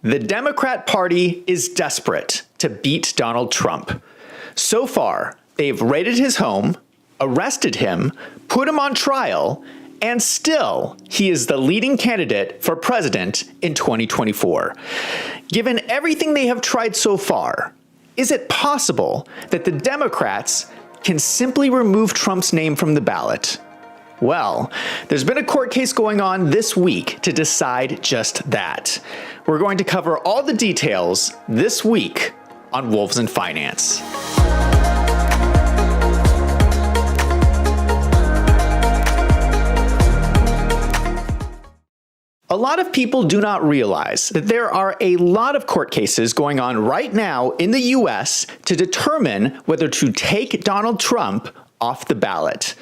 The Democrat Party is desperate to beat Donald Trump. So far, they've raided his home, arrested him, put him on trial, and still, he is the leading candidate for president in 2024. Given everything they have tried so far, is it possible that the Democrats can simply remove Trump's name from the ballot? Well, there's been a court case going on this week to decide just that. We're going to cover all the details this week on Wolves in Finance. A lot of people do not realize that there are a lot of court cases going on right now in the U.S. to determine whether to take Donald Trump off the ballot.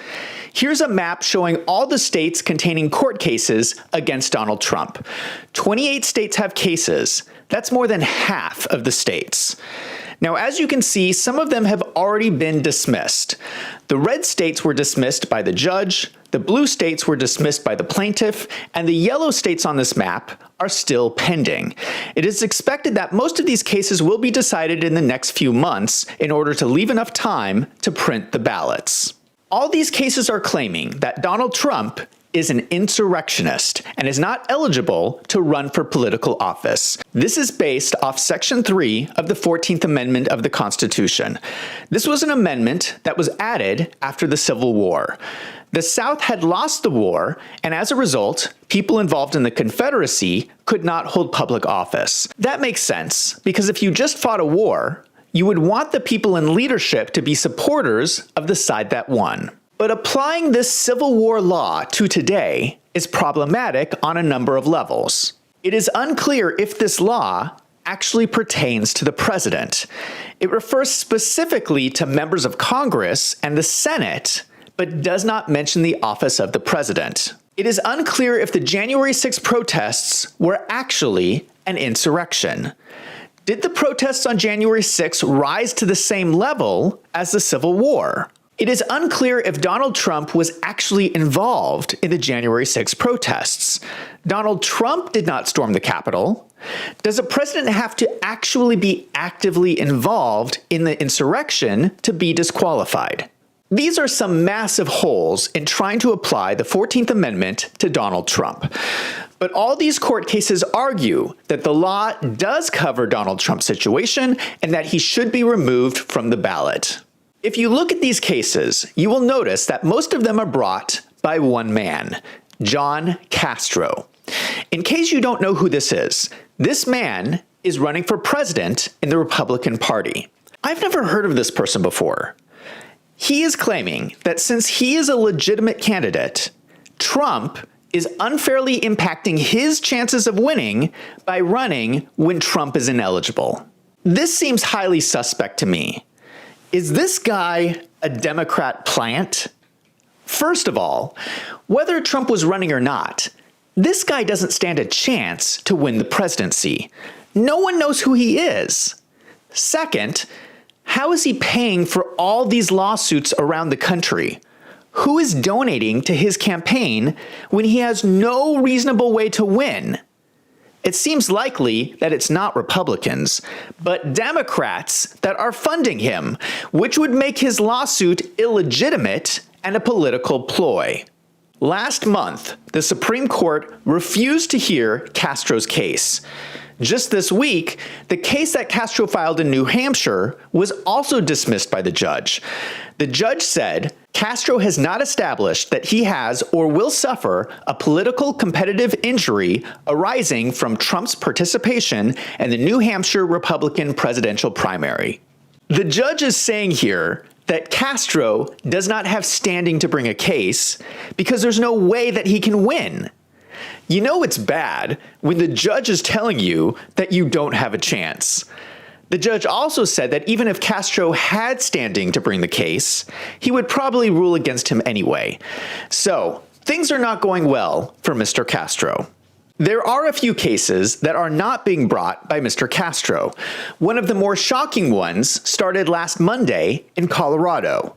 Here's a map showing all the states containing court cases against Donald Trump. 28 states have cases. That's more than half of the states. Now, as you can see, some of them have already been dismissed. The red states were dismissed by the judge, the blue states were dismissed by the plaintiff, and the yellow states on this map are still pending. It is expected that most of these cases will be decided in the next few months in order to leave enough time to print the ballots. All these cases are claiming that Donald Trump is an insurrectionist and is not eligible to run for political office. This is based off Section 3 of the 14th Amendment of the Constitution. This was an amendment that was added after the Civil War. The South had lost the war, and as a result, people involved in the Confederacy could not hold public office. That makes sense, because if you just fought a war, you would want the people in leadership to be supporters of the side that won. But applying this Civil War law to today is problematic on a number of levels. It is unclear if this law actually pertains to the president. It refers specifically to members of Congress and the Senate, but does not mention the office of the president. It is unclear if the January 6 protests were actually an insurrection. Did the protests on January 6 rise to the same level as the Civil War? It is unclear if Donald Trump was actually involved in the January 6 protests. Donald Trump did not storm the Capitol. Does a president have to actually be actively involved in the insurrection to be disqualified? These are some massive holes in trying to apply the 14th Amendment to Donald Trump. But all these court cases argue that the law does cover Donald Trump's situation and that he should be removed from the ballot. If you look at these cases, you will notice that most of them are brought by one man, John Castro. In case you don't know who this man is running for president in the Republican Party. I've never heard of this person before. He is claiming that since he is a legitimate candidate, Trump is unfairly impacting his chances of winning by running when Trump is ineligible. This seems highly suspect to me. Is this guy a Democrat plant? First of all, whether Trump was running or not, this guy doesn't stand a chance to win the presidency. No one knows who he is. Second, how is he paying for all these lawsuits around the country? Who is donating to his campaign when he has no reasonable way to win? It seems likely that it's not Republicans, but Democrats that are funding him, which would make his lawsuit illegitimate and a political ploy. Last month, the Supreme Court refused to hear Castro's case. Just this week, the case that Castro filed in New Hampshire was also dismissed by the judge. The judge said Castro has not established that he has or will suffer a political competitive injury arising from Trump's participation in the New Hampshire Republican presidential primary. The judge is saying here that Castro does not have standing to bring a case because there's no way that he can win. You know it's bad when the judge is telling you that you don't have a chance. The judge also said that even if Castro had standing to bring the case, he would probably rule against him anyway. So, things are not going well for Mr. Castro. There are a few cases that are not being brought by Mr. Castro. One of the more shocking ones started last Monday in Colorado.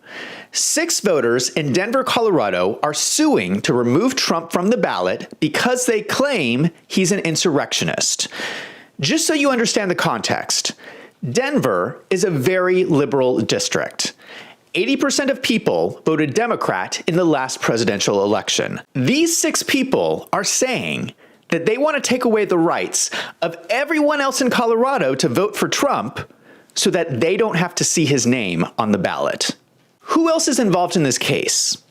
6 voters in Denver, Colorado are suing to remove Trump from the ballot because they claim he's an insurrectionist. Just so you understand the context, Denver is a very liberal district. 80% of people voted Democrat in the last presidential election. These 6 people are saying that they want to take away the rights of everyone else in Colorado to vote for Trump so that they don't have to see his name on the ballot. Who else is involved in this case?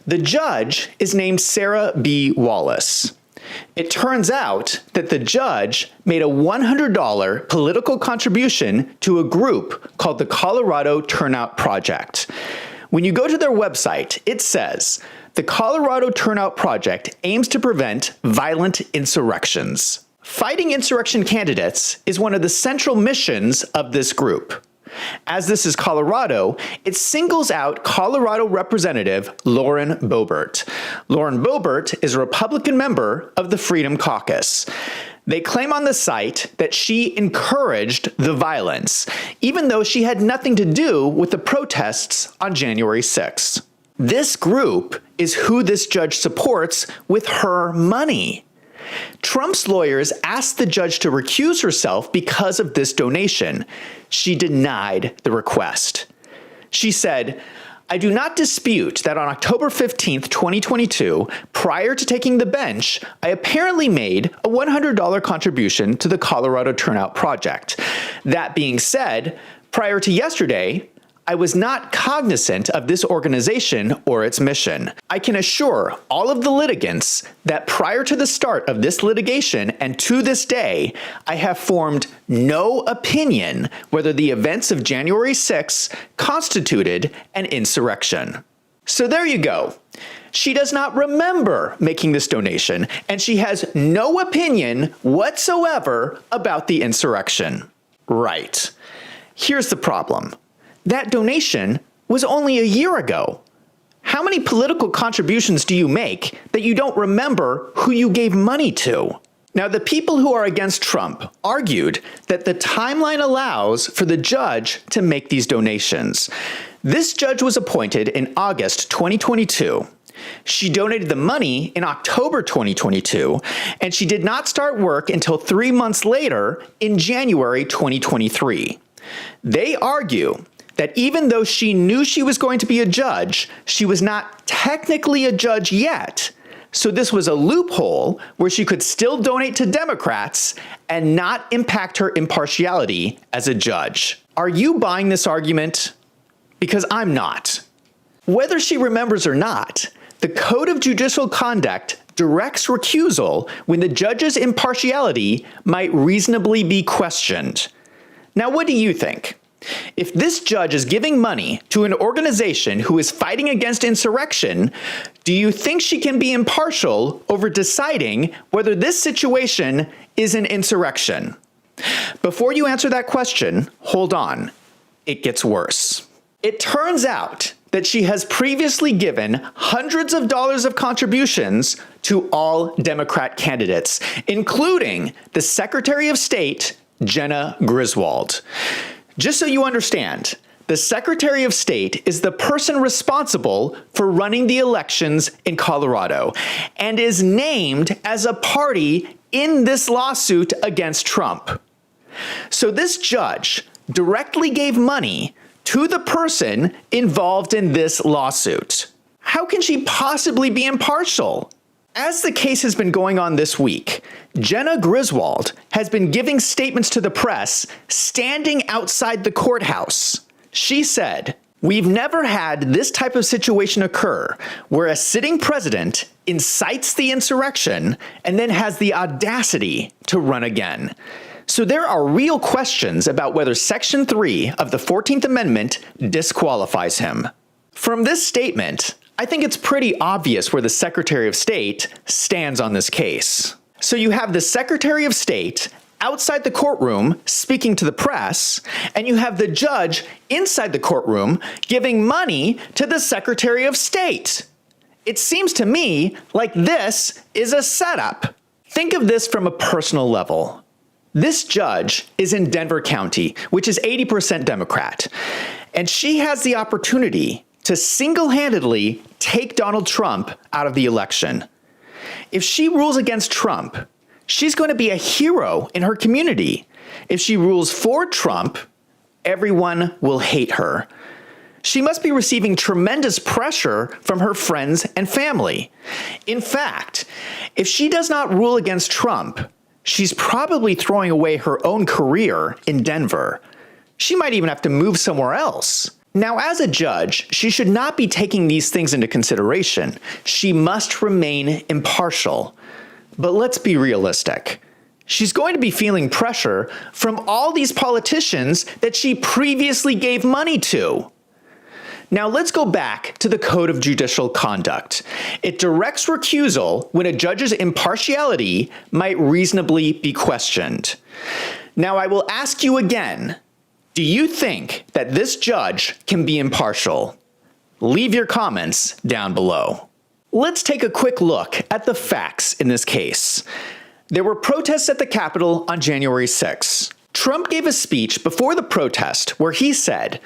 The judge is named Sarah B. Wallace. It turns out that the judge made a $100 political contribution to a group called the Colorado Turnout Project. When you go to their website, it says, the Colorado Turnout Project aims to prevent violent insurrections. Fighting insurrection candidates is one of the central missions of this group. As this is Colorado, it singles out Colorado Representative Lauren Boebert. Lauren Boebert is a Republican member of the Freedom Caucus. They claim on the site that she encouraged the violence, even though she had nothing to do with the protests on January 6th. This group is who this judge supports with her money. Trump's lawyers asked the judge to recuse herself because of this donation. She denied the request. She said, I do not dispute that on October 15th, 2022, prior to taking the bench, I apparently made a $100 contribution to the Colorado Turnout Project. That being said, prior to yesterday, I was not cognizant of this organization or its mission. I can assure all of the litigants that prior to the start of this litigation and to this day, I have formed no opinion whether the events of January 6th constituted an insurrection. So there you go. She does not remember making this donation, and she has no opinion whatsoever about the insurrection. Right. Here's the problem. That donation was only a year ago. How many political contributions do you make that you don't remember who you gave money to? Now, the people who are against Trump argued that the timeline allows for the judge to make these donations. This judge was appointed in August 2022. She donated the money in October 2022, and she did not start work until 3 months later in January 2023. They argue that even though she knew she was going to be a judge, she was not technically a judge yet. So this was a loophole where she could still donate to Democrats and not impact her impartiality as a judge. Are you buying this argument? Because I'm not. Whether she remembers or not, the Code of Judicial Conduct directs recusal when the judge's impartiality might reasonably be questioned. Now, what do you think? If this judge is giving money to an organization who is fighting against insurrection, do you think she can be impartial over deciding whether this situation is an insurrection? Before you answer that question, hold on. It gets worse. It turns out that she has previously given hundreds of dollars of contributions to all Democrat candidates, including the Secretary of State, Jenna Griswold. Just so you understand, the Secretary of State is the person responsible for running the elections in Colorado and is named as a party in this lawsuit against Trump. So this judge directly gave money to the person involved in this lawsuit. How can she possibly be impartial? As the case has been going on this week, Jenna Griswold has been giving statements to the press standing outside the courthouse. She said, "We've never had this type of situation occur where a sitting president incites the insurrection and then has the audacity to run again. So there are real questions about whether Section 3 of the 14th Amendment disqualifies him." From this statement, I think it's pretty obvious where the Secretary of State stands on this case. So you have the Secretary of State outside the courtroom speaking to the press, and you have the judge inside the courtroom giving money to the Secretary of State. It seems to me like this is a setup. Think of this from a personal level. This judge is in Denver County, which is 80% Democrat, and she has the opportunity to single-handedly take Donald Trump out of the election. If she rules against Trump, She's going to be a hero in her community. If she rules for Trump, everyone will hate her. She must be receiving tremendous pressure from her friends and family. In fact, if she does not rule against Trump, she's probably throwing away her own career in Denver. She might even have to move somewhere else. Now, as a judge, she should not be taking these things into consideration. She must remain impartial. But let's be realistic. She's going to be feeling pressure from all these politicians that she previously gave money to. Now let's go back to the Code of Judicial Conduct. It directs recusal when a judge's impartiality might reasonably be questioned. Now I will ask you again, do you think that this judge can be impartial? Leave your comments down below. Let's take a quick look at the facts in this case. There were protests at the Capitol on January 6. Trump gave a speech before the protest where he said,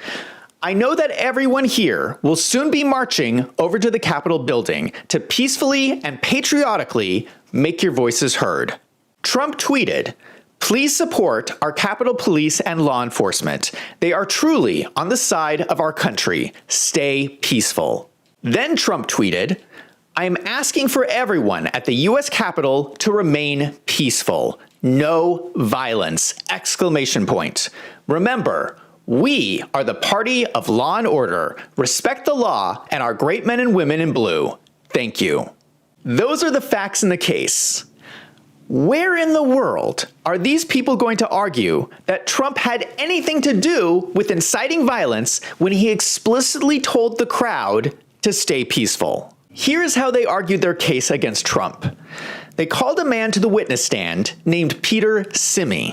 "I know that everyone here will soon be marching over to the Capitol building to peacefully and patriotically make your voices heard." Trump tweeted, "Please support our Capitol Police and law enforcement. They are truly on the side of our country. Stay peaceful." Then Trump tweeted, "I am asking for everyone at the U.S. Capitol to remain peaceful. No violence!" Exclamation point. Remember, we are the party of law and order. Respect the law and our great men and women in blue. Thank you. Those are the facts in the case. Where in the world are these people going to argue that Trump had anything to do with inciting violence when he explicitly told the crowd to stay peaceful? Here's how they argued their case against Trump. They called a man to the witness stand named Peter Simi.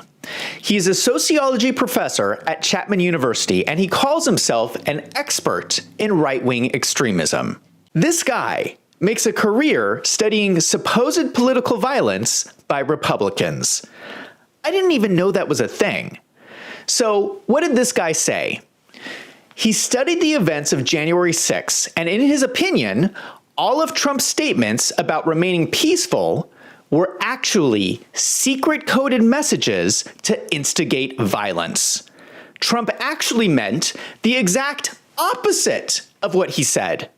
He's a sociology professor at Chapman University, and he calls himself an expert in right-wing extremism. This guy makes a career studying supposed political violence by Republicans. I didn't even know that was a thing. So what did this guy say? He studied the events of January 6, and in his opinion, all of Trump's statements about remaining peaceful were actually secret coded messages to instigate violence. Trump actually meant the exact opposite of what he said.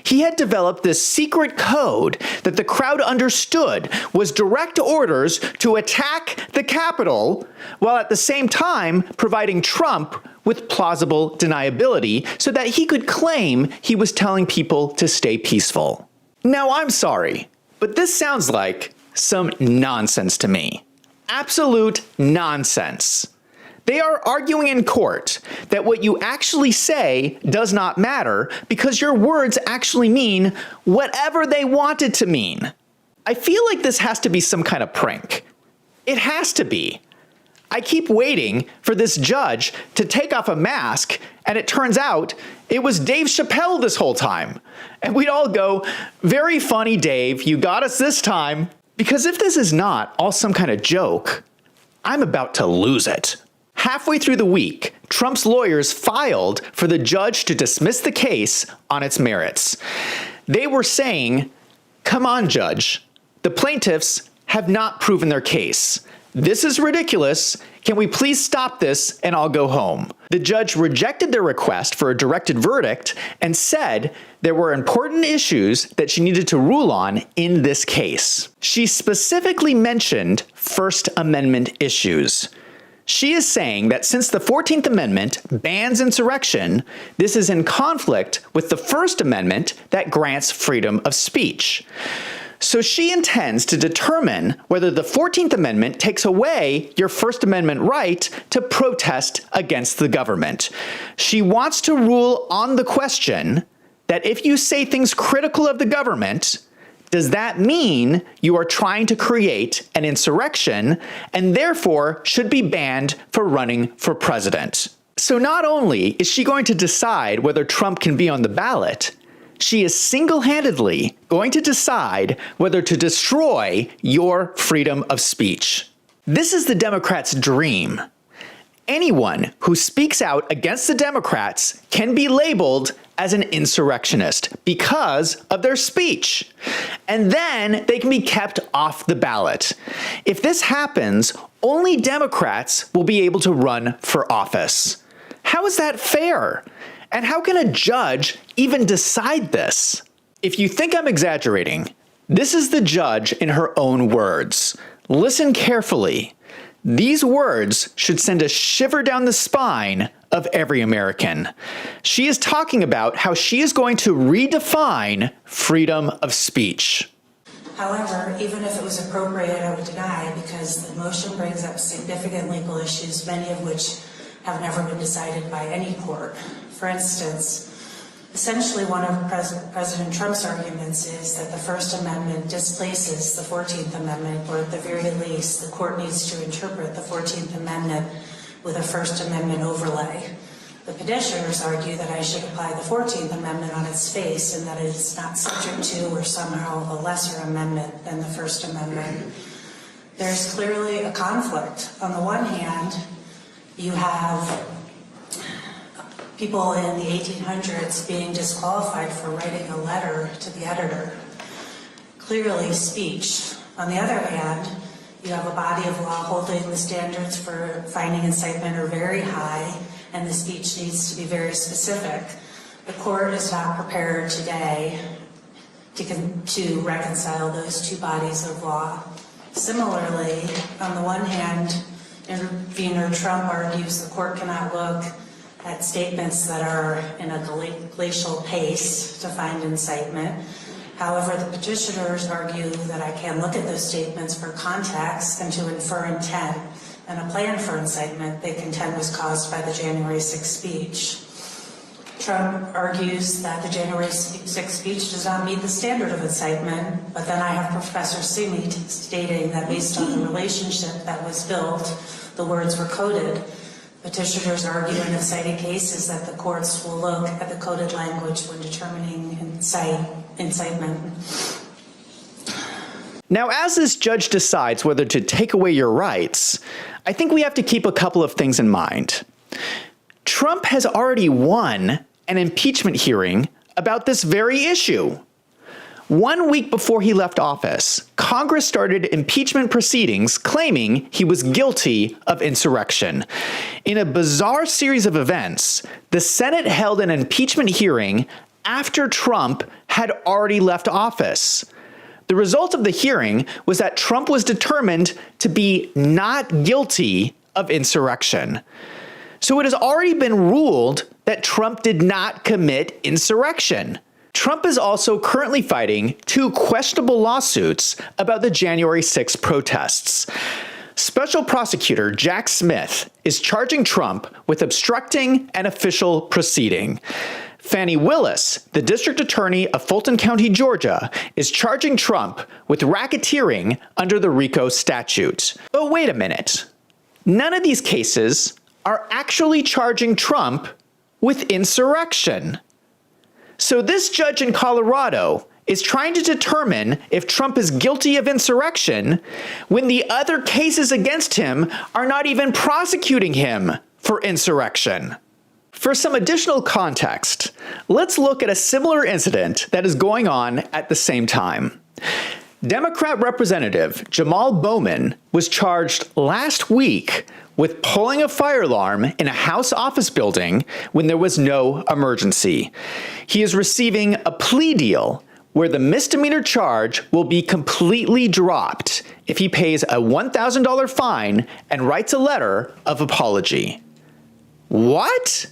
He had developed this secret code that the crowd understood was direct orders to attack the Capitol, while at the same time providing Trump with plausible deniability so that he could claim he was telling people to stay peaceful. Now, I'm sorry, but this sounds like some nonsense to me. Absolute nonsense. They are arguing in court that what you actually say does not matter because your words actually mean whatever they want it to mean. I feel like this has to be some kind of prank. It has to be. I keep waiting for this judge to take off a mask, and it turns out it was Dave Chappelle this whole time. And we'd all go, "Very funny, Dave, you got us this time." Because if this is not all some kind of joke, I'm about to lose it. Halfway through the week, Trump's lawyers filed for the judge to dismiss the case on its merits. They were saying, "Come on, judge. The plaintiffs have not proven their case. This is ridiculous. Can we please stop this and I'll go home?" The judge rejected their request for a directed verdict and said there were important issues that she needed to rule on in this case. She specifically mentioned First Amendment issues. She is saying that since the 14th Amendment bans insurrection, this is in conflict with the First Amendment that grants freedom of speech. So she intends to determine whether the 14th Amendment takes away your First Amendment right to protest against the government. She wants to rule on the question that if you say things critical of the government, does that mean you are trying to create an insurrection and therefore should be banned for running for president? So not only is she going to decide whether Trump can be on the ballot, she is single-handedly going to decide whether to destroy your freedom of speech. This is the Democrats' dream. Anyone who speaks out against the Democrats can be labeled as an insurrectionist because of their speech. And then they can be kept off the ballot. If this happens, only Democrats will be able to run for office. How is that fair? And how can a judge even decide this? If you think I'm exaggerating, this is the judge in her own words. Listen carefully. These words should send a shiver down the spine of every American. She is talking about how she is going to redefine freedom of speech. However, even if it was appropriate, I would deny because the motion brings up significant legal issues, many of which have never been decided by any court. For instance, essentially one of President Trump's arguments is that the First Amendment displaces the 14th Amendment, or at the very least, the court needs to interpret the 14th Amendment with a First Amendment overlay. The petitioners argue that I should apply the 14th Amendment on its face and that it is not subject to or somehow a lesser amendment than the First Amendment. There's clearly a conflict. On the one hand, you have people in the 1800s being disqualified for writing a letter to the editor. Clearly speech. On the other hand, you have a body of law holding the standards for finding incitement are very high, and the speech needs to be very specific. The court is not prepared today to reconcile those two bodies of law. Similarly, on the one hand, intervener Trump argues the court cannot look at statements that are in a glacial pace to find incitement. However, the petitioners argue that I can look at those statements for context and to infer intent and a plan for incitement they contend was caused by the January 6th speech. Trump argues that the January 6th speech does not meet the standard of incitement, but then I have Professor Simi stating that based on the relationship that was built, the words were coded. Petitioners argue in the cited cases that the courts will look at the coded language when determining incitement. Now, as this judge decides whether to take away your rights, I think we have to keep a couple of things in mind. Trump has already won an impeachment hearing about this very issue. 1 week before he left office, Congress started impeachment proceedings claiming he was guilty of insurrection. In a bizarre series of events, the Senate held an impeachment hearing after Trump had already left office. The result of the hearing was that Trump was determined to be not guilty of insurrection. So it has already been ruled that Trump did not commit insurrection. Trump is also currently fighting 2 questionable lawsuits about the January 6 protests. Special prosecutor Jack Smith is charging Trump with obstructing an official proceeding. Fani Willis, the district attorney of Fulton County, Georgia, is charging Trump with racketeering under the RICO statute. But wait a minute. None of these cases are actually charging Trump with insurrection. So this judge in Colorado is trying to determine if Trump is guilty of insurrection when the other cases against him are not even prosecuting him for insurrection. For some additional context, let's look at a similar incident that is going on at the same time. Democrat Representative Jamal Bowman was charged last week with pulling a fire alarm in a House office building when there was no emergency. He is receiving a plea deal where the misdemeanor charge will be completely dropped if he pays a $1,000 fine and writes a letter of apology. What?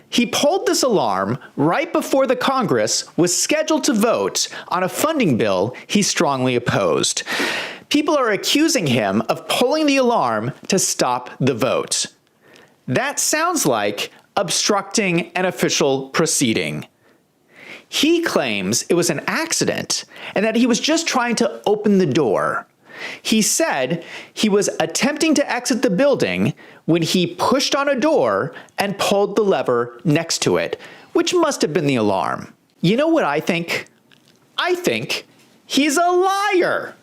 He pulled this alarm right before the Congress was scheduled to vote on a funding bill he strongly opposed. People are accusing him of pulling the alarm to stop the vote. That sounds like obstructing an official proceeding. He claims it was an accident and that he was just trying to open the door. He said he was attempting to exit the building when he pushed on a door and pulled the lever next to it, which must have been the alarm. You know what I think? I think he's a liar.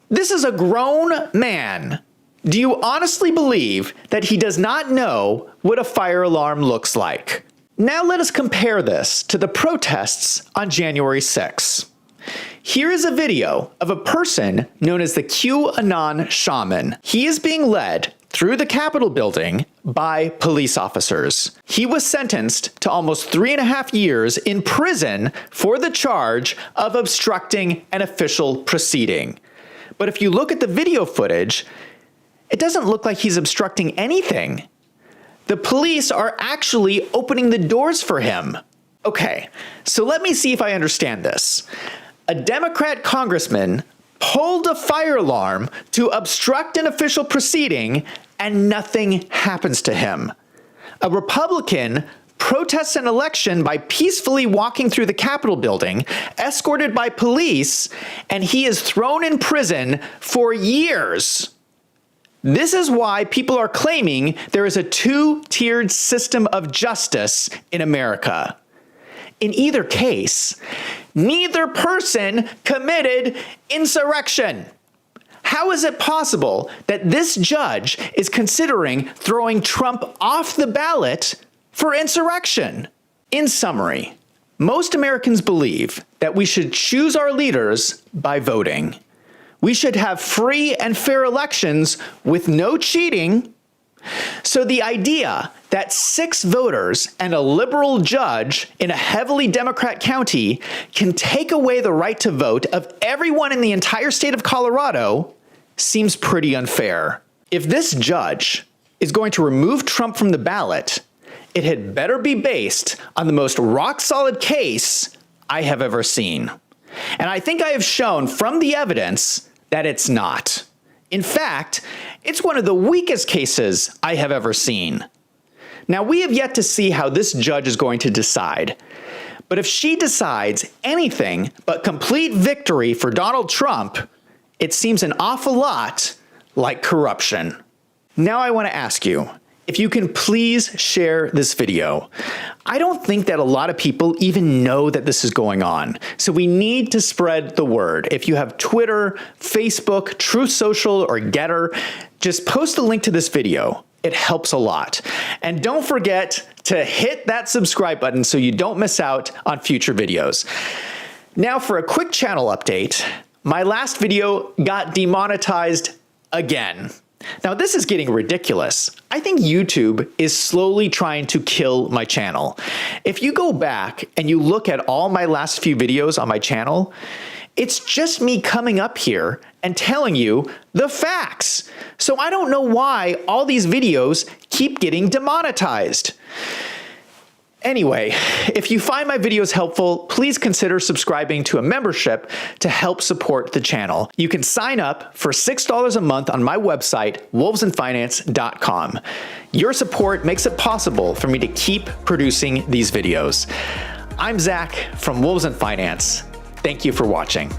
This is a grown man. Do you honestly believe that he does not know what a fire alarm looks like? Now let us compare this to the protests on January 6. Here is a video of a person known as the QAnon shaman. He is being led through the Capitol building by police officers. He was sentenced to almost 3.5 years in prison for the charge of obstructing an official proceeding. But if you look at the video footage, it doesn't look like he's obstructing anything. The police are actually opening the doors for him. Okay, so let me see if I understand this. A Democrat congressman pulled a fire alarm to obstruct an official proceeding, and nothing happens to him. A Republican protests an election by peacefully walking through the Capitol building, escorted by police, and he is thrown in prison for years. This is why people are claiming there is a two-tiered system of justice in America. In either case, neither person committed insurrection. How is it possible that this judge is considering throwing Trump off the ballot for insurrection? In summary, most Americans believe that we should choose our leaders by voting. We should have free and fair elections with no cheating. So the idea that 6 voters and a liberal judge in a heavily Democrat county can take away the right to vote of everyone in the entire state of Colorado seems pretty unfair. If this judge is going to remove Trump from the ballot, it had better be based on the most rock-solid case I have ever seen. And I think I have shown from the evidence that it's not. In fact, it's one of the weakest cases I have ever seen. Now, we have yet to see how this judge is going to decide. But if she decides anything but complete victory for Donald Trump, it seems an awful lot like corruption. Now I want to ask you, if you can please share this video. I don't think that a lot of people even know that this is going on. So we need to spread the word. If you have Twitter, Facebook, Truth Social, or Getter, just post a link to this video. It helps a lot. And don't forget to hit that subscribe button so you don't miss out on future videos. Now for a quick channel update, my last video got demonetized again. Now this is getting ridiculous. I think YouTube is slowly trying to kill my channel. If you go back and you look at all my last few videos on my channel, it's just me coming up here and telling you the facts. So I don't know why all these videos keep getting demonetized. Anyway, if you find my videos helpful, please consider subscribing to a membership to help support the channel. You can sign up for $6 a month on my website, wolvesandfinance.com. Your support makes it possible for me to keep producing these videos. I'm Zach from Wolves and Finance. Thank you for watching.